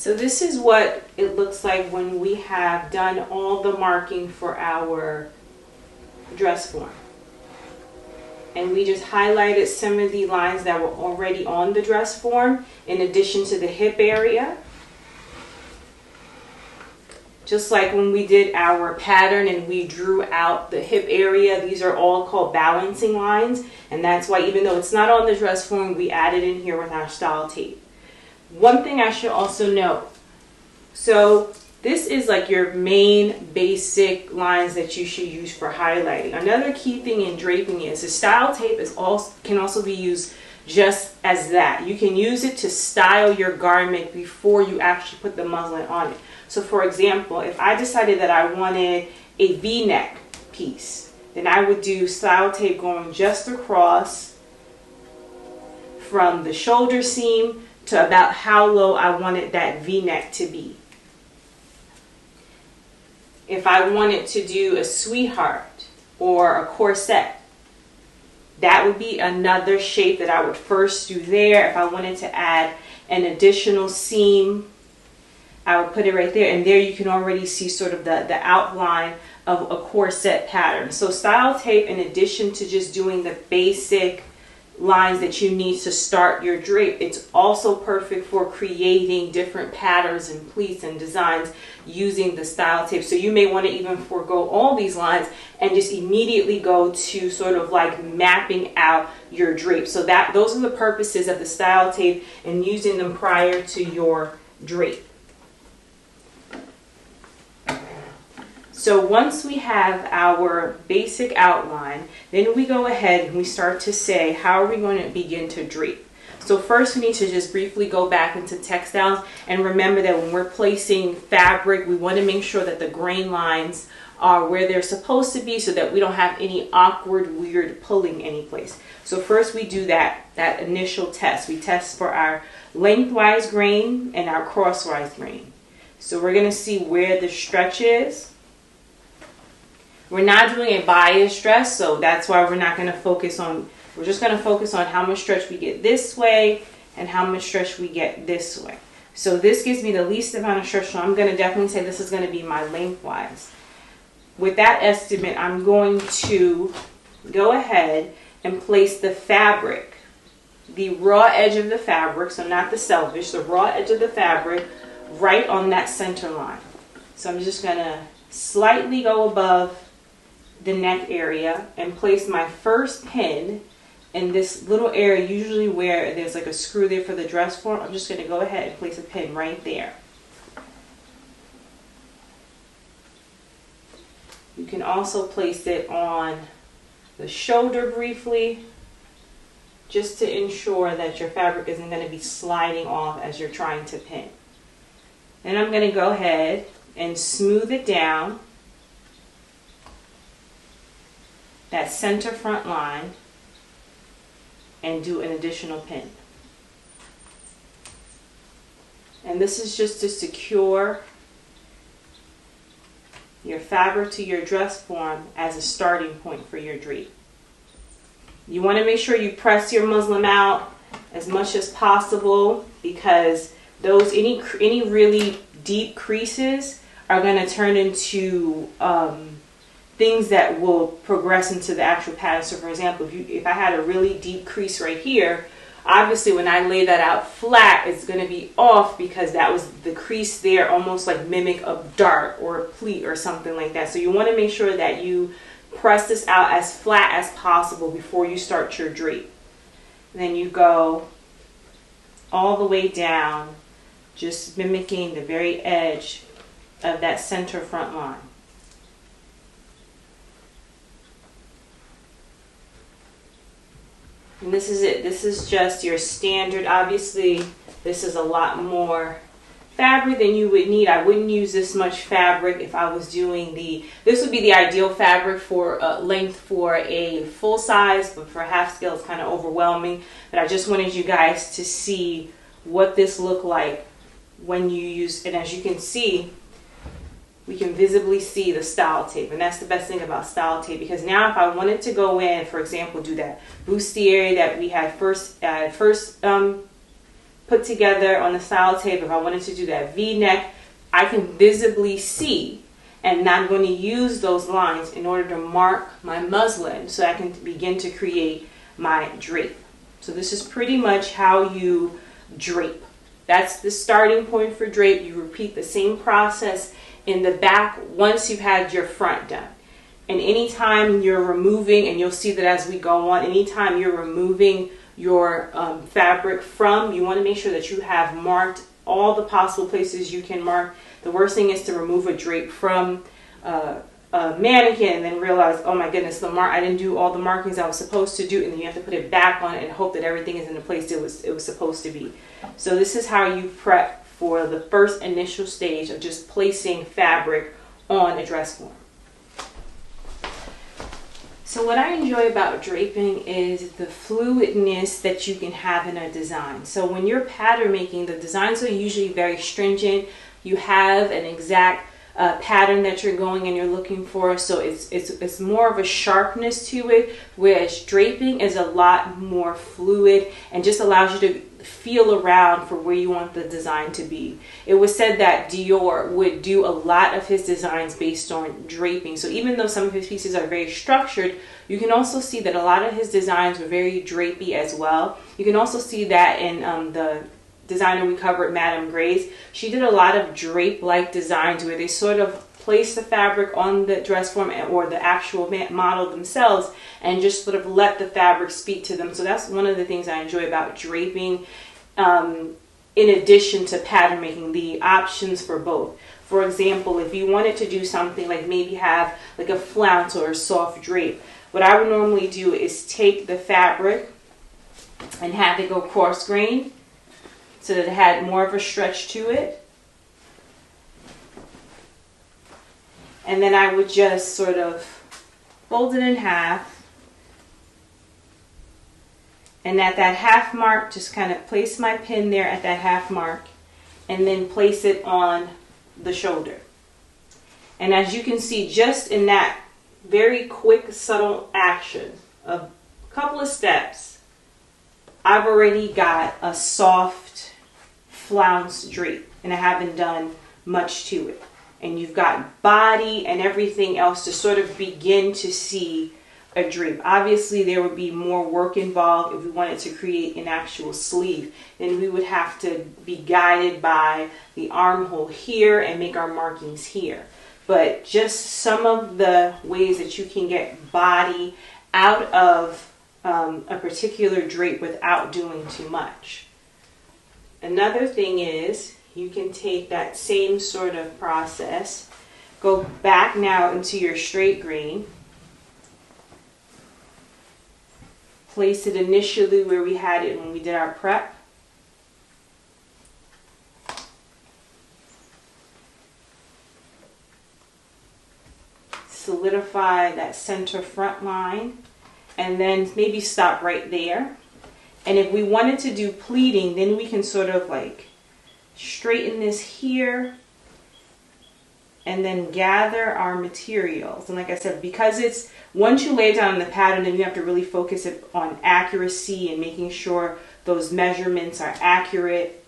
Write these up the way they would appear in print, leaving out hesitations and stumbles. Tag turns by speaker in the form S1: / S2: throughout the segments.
S1: So this is what it looks like when we have done all the marking for our dress form. And we just highlighted some of the lines that were already on the dress form in addition to the hip area. Just like when we did our pattern and we drew out the hip area, these are all called balancing lines. And that's why even though it's not on the dress form, we added in here with our style tape. One thing I should also note, so this is like your main basic lines that you should use for highlighting. Another key thing in draping is the style tape can also be used just as that. You can use it to style your garment before you actually put the muslin on it. So for example, if I decided that I wanted a V-neck piece, then I would do style tape going just across from the shoulder seam to about how low I wanted that V-neck to be. If I wanted to do a sweetheart or a corset, that would be another shape that I would first do there. If I wanted to add an additional seam, I would put it right there. And there you can already see sort of the outline of a corset pattern. So style tape, in addition to just doing the basic lines that you need to start your drape, it's also perfect for creating different patterns and pleats and designs using the style tape. So you may want to even forego all these lines and just immediately go to sort of like mapping out your drape. So those are the purposes of the style tape and using them prior to your drape. So once we have our basic outline, then we go ahead and we start to say, how are we going to begin to drape? So first we need to just briefly go back into textiles and remember that when we're placing fabric, we want to make sure that the grain lines are where they're supposed to be so that we don't have any awkward, weird pulling anyplace. So first we do that initial test. We test for our lengthwise grain and our crosswise grain. So we're going to see where the stretch is. We're not doing a bias dress, so that's why we're not going to focus on, we're just going to focus on how much stretch we get this way and how much stretch we get this way. So this gives me the least amount of stretch, so I'm going to definitely say this is going to be my lengthwise. With that estimate, I'm going to go ahead and place the fabric, the raw edge of the fabric, so not the selfish, the raw edge of the fabric, right on that center line. So I'm just going to slightly go above the neck area and place my first pin in this little area, usually where there's like a screw there for the dress form. I'm just going to go ahead and place a pin right there. You can also place it on the shoulder briefly, just to ensure that your fabric isn't going to be sliding off as you're trying to pin. Then I'm going to go ahead and smooth it down, that center front line, and do an additional pin. And this is just to secure your fabric to your dress form as a starting point for your drape. You want to make sure you press your muslin out as much as possible, because those any really deep creases are going to turn into things that will progress into the actual pattern. So for example, if I had a really deep crease right here, obviously when I lay that out flat, it's going to be off because that was the crease there, almost like mimic a dart or a pleat or something like that. So you want to make sure that you press this out as flat as possible before you start your drape. And then you go all the way down, just mimicking the very edge of that center front line. And this is it. This is just your standard. Obviously, this is a lot more fabric than you would need. I wouldn't use this much fabric if I was doing this would be the ideal fabric for length for a full size, but for half scale it's kind of overwhelming. But I just wanted you guys to see what this looked like when you use, and as you can see, we can visibly see the style tape. And that's the best thing about style tape, because now if I wanted to go in, for example, do that bustier that we had first put together on the style tape, if I wanted to do that V-neck, I can visibly see. And I'm going to use those lines in order to mark my muslin so I can begin to create my drape. So this is pretty much how you drape. That's the starting point for drape. You repeat the same process in the back once you've had your front done. And anytime you're removing, and you'll see that as we go on, anytime you're removing your fabric from, you want to make sure that you have marked all the possible places you can mark. The worst thing is to remove a drape from a mannequin and then realize, oh my goodness, I didn't do all the markings I was supposed to do, and then you have to put it back on it and hope that everything is in the place it was supposed to be. So this is how you prep for the first initial stage of just placing fabric on a dress form. So what I enjoy about draping is the fluidness that you can have in a design. So when you're pattern making, the designs are usually very stringent. You have an exact pattern that you're going and you're looking for, so it's more of a sharpness to it, whereas draping is a lot more fluid and just allows you to feel around for where you want the design to be. It was said that Dior would do a lot of his designs based on draping. So even though some of his pieces are very structured, you can also see that a lot of his designs were very drapey as well. You can also see that in the designer we covered, Madame Grace. She did a lot of drape-like designs where they sort of place the fabric on the dress form or the actual model themselves and just sort of let the fabric speak to them. So that's one of the things I enjoy about draping, in addition to pattern making, the options for both. For example, if you wanted to do something like maybe have like a flounce or a soft drape, what I would normally do is take the fabric and have it go cross grain so that it had more of a stretch to it. And then I would just sort of fold it in half. And at that half mark, just kind of place my pin there at that half mark and then place it on the shoulder. And as you can see, just in that very quick, subtle action of a couple of steps, I've already got a soft flounce drape and I haven't done much to it. And you've got body and everything else to sort of begin to see a drape. Obviously, there would be more work involved if we wanted to create an actual sleeve. Then we would have to be guided by the armhole here and make our markings here. But just some of the ways that you can get body out of a particular drape without doing too much. Another thing is, you can take that same sort of process, go back now into your straight grain, place it initially where we had it when we did our prep, solidify that center front line, and then maybe stop right there. And if we wanted to do pleating, then we can sort of like straighten this here and then gather our materials. And like I said, because it's, once you lay down the pattern, then you have to really focus it on accuracy and making sure those measurements are accurate.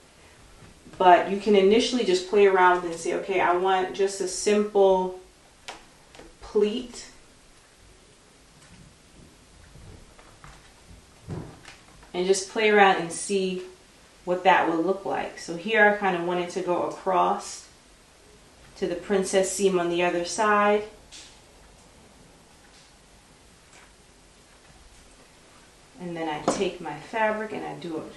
S1: But you can initially just play around and say, okay, I want just a simple pleat. And just play around and see what that would look like. So here I kind of wanted to go across to the princess seam on the other side. And then I take my fabric and I do it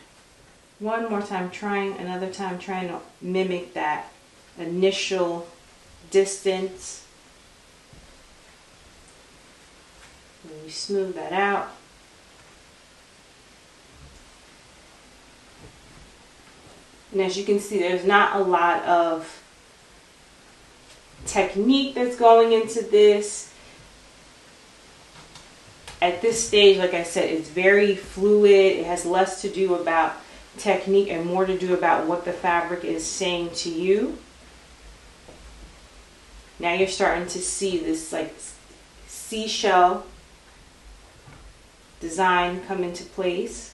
S1: one more time, another time trying to mimic that initial distance. And we smooth that out. And as you can see, there's not a lot of technique that's going into this. At this stage, like I said, it's very fluid. It has less to do about technique and more to do about what the fabric is saying to you. Now you're starting to see this like seashell design come into place.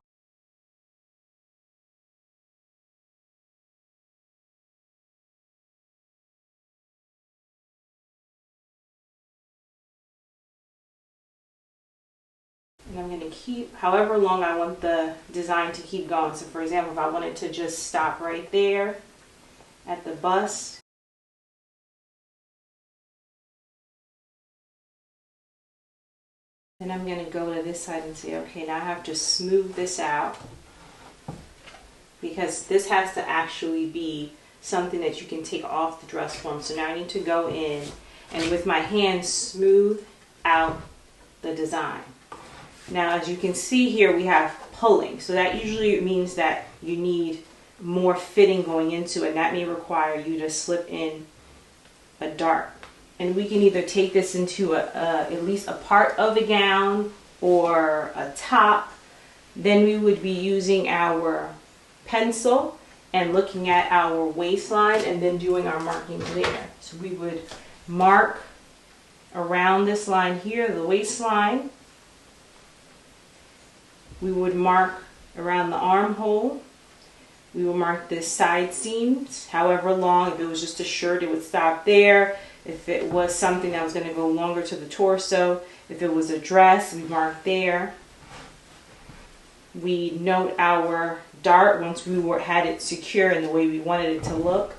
S1: And I'm going to keep however long I want the design to keep going. So for example, if I wanted to just stop right there at the bust, then I'm going to go to this side and say, okay, now I have to smooth this out, because this has to actually be something that you can take off the dress form. So now I need to go in and with my hand smooth out the design. Now, as you can see here, we have pulling. So that usually means that you need more fitting going into it. And that may require you to slip in a dart. And we can either take this into at least a part of a gown or a top. Then we would be using our pencil and looking at our waistline and then doing our markings there. So we would mark around this line here, the waistline. We would mark around the armhole. We will mark the side seams, however long. If it was just a shirt, it would stop there. If it was something that was going to go longer to the torso, if it was a dress, we mark there. We note our dart once we had it secure in the way we wanted it to look.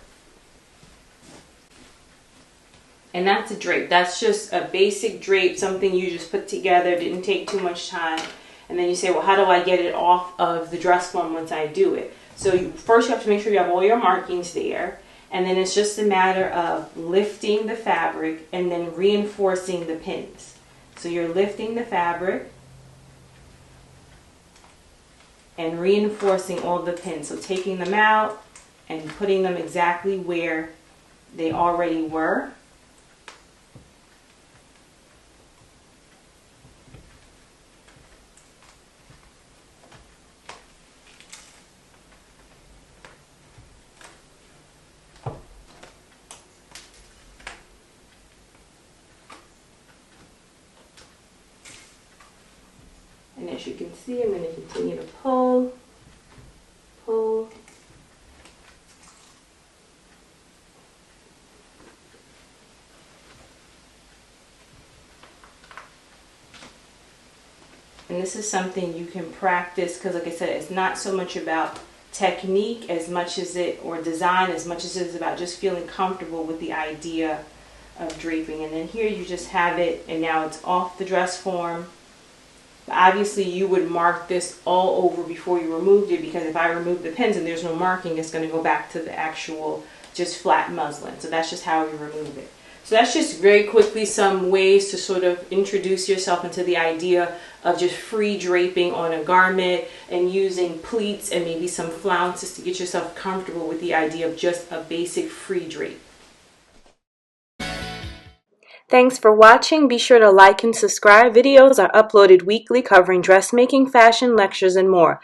S1: And that's a drape. That's just a basic drape, something you just put together, didn't take too much time. And then you say, well, how do I get it off of the dress form once I do it? So first you have to make sure you have all your markings there. And then it's just a matter of lifting the fabric and then reinforcing the pins. So you're lifting the fabric and reinforcing all the pins. So taking them out and putting them exactly where they already were. And as you can see, I'm going to continue to pull, pull. And this is something you can practice because, like I said, it's not so much about technique as much as or design as much as it is about just feeling comfortable with the idea of draping. And then here you just have it, and now it's off the dress form. Obviously you would mark this all over before you removed it, because if I remove the pins and there's no marking, it's going to go back to the actual just flat muslin. So that's just how we remove it. So that's just very quickly some ways to sort of introduce yourself into the idea of just free draping on a garment and using pleats and maybe some flounces to get yourself comfortable with the idea of just a basic free drape. Thanks for watching. Be sure to like and subscribe. Videos are uploaded weekly covering dressmaking, fashion, lectures, and more.